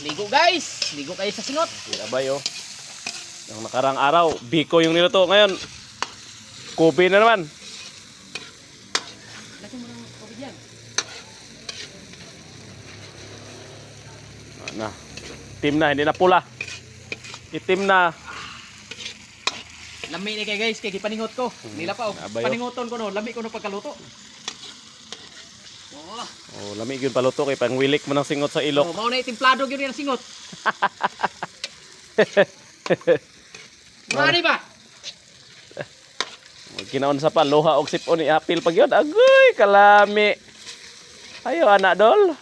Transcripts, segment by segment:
Ligo guys. Ligo kayo sa singot. Abay oh. Yung nakarang araw, biko yung niluto. Ngayon, kobe na naman. Lagyan mo ng tubig yan. Na. Itim na, hindi na pula. Itim na. Lami ni kay guys, kay gipaningot ko. Nila pa Abay, oh. paningoton ko no, lami ko no pagkaluto. Oh, lamig yun paluto kay pangwilik mo ng singot sa ilok. Oh, mao na itimplado gyud ang singot. Mari ba? Kinaon sa pa, loha og sipon ni apil pag yun. Agoy, kalami. Ayo anak dol.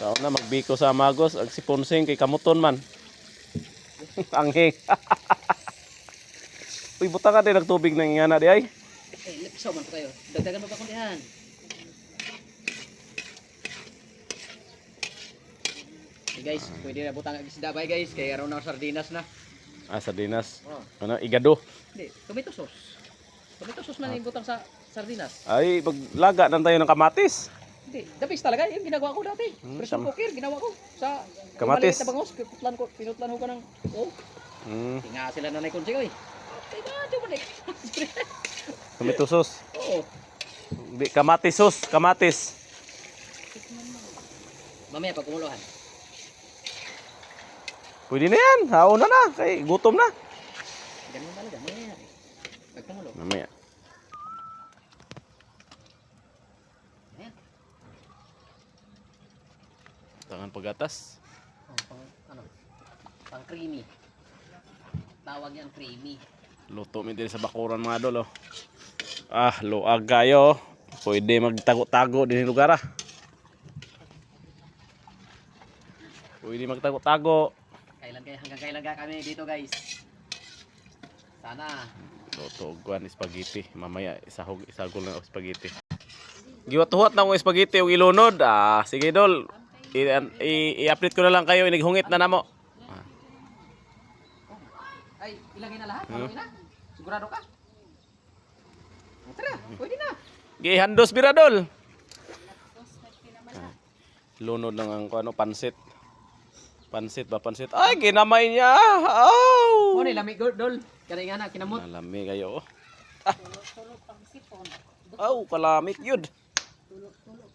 Kao na magbiko sa Amagos, ang siponsing kay kamuton man. Anghing. Uy, buta ka din nagtubig ng ingana di ay. Eh, lipisaw man kayo. Dagdagan mo pa kundihan. Hey guys, pwede na butang ang isda ba guys? Kaya araw na sardinas na. Ah, sardinas. Oh. Ano, igado. Hindi, tomato sauce. Tomato sauce man yung butang sa sardinas. Ay, maglaga na tayo ng kamatis. Hindi, the best talaga. Yung ginagawa ko dati. Pressure tama. cooker, ginawa ko. Sa Kamatis. maliit na bangos, pinutlan ko ka ng... Oh, tinga sila na naikon siya, oy. Ito mo na Tomato sauce. Oo. Di, kamatis sauce, kamatis. Mamaya pag kumuluhan. Pwede na yan. Haon na na. Kay gutom na. Ganun talaga, mamaya. Pag kumulo. Mamaya. Ayan. Tangan pagatas. Oh, pang creamy. Tawag yan creamy. Luto mi din sa bakuran mga dol. Oh. Ah, luag kayo. Pwede magtago-tago din yung lugar ah. Pwede magtago-tago. Hanggang kailan ka kami dito guys? Sana. Luto og kuan spaghetti. Mamaya isagol na og spaghetti. Giwat-huwat na akong spaghetti og ilunod. Ah, sige dol. I-update ko na lang kayo. Inaghungit na namo. Ay, ilagay na lahat? Haluin na? Sigurado ka? Tara, pwede na. Gihandos biradol. Lunod lang ang ano, pansit. Pansit ba pansit? Ay, ginamay niya. Oh. Mo ni lami dol. Kani nga na kinamot. Nalami kayo. Oh, kalamit yun.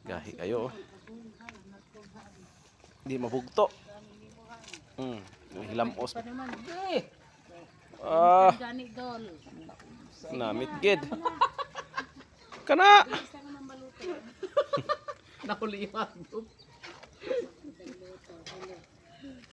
Gahi kayo. Di mabugto. Hilamos. Ah, namit gid. Kana. Nahuli yung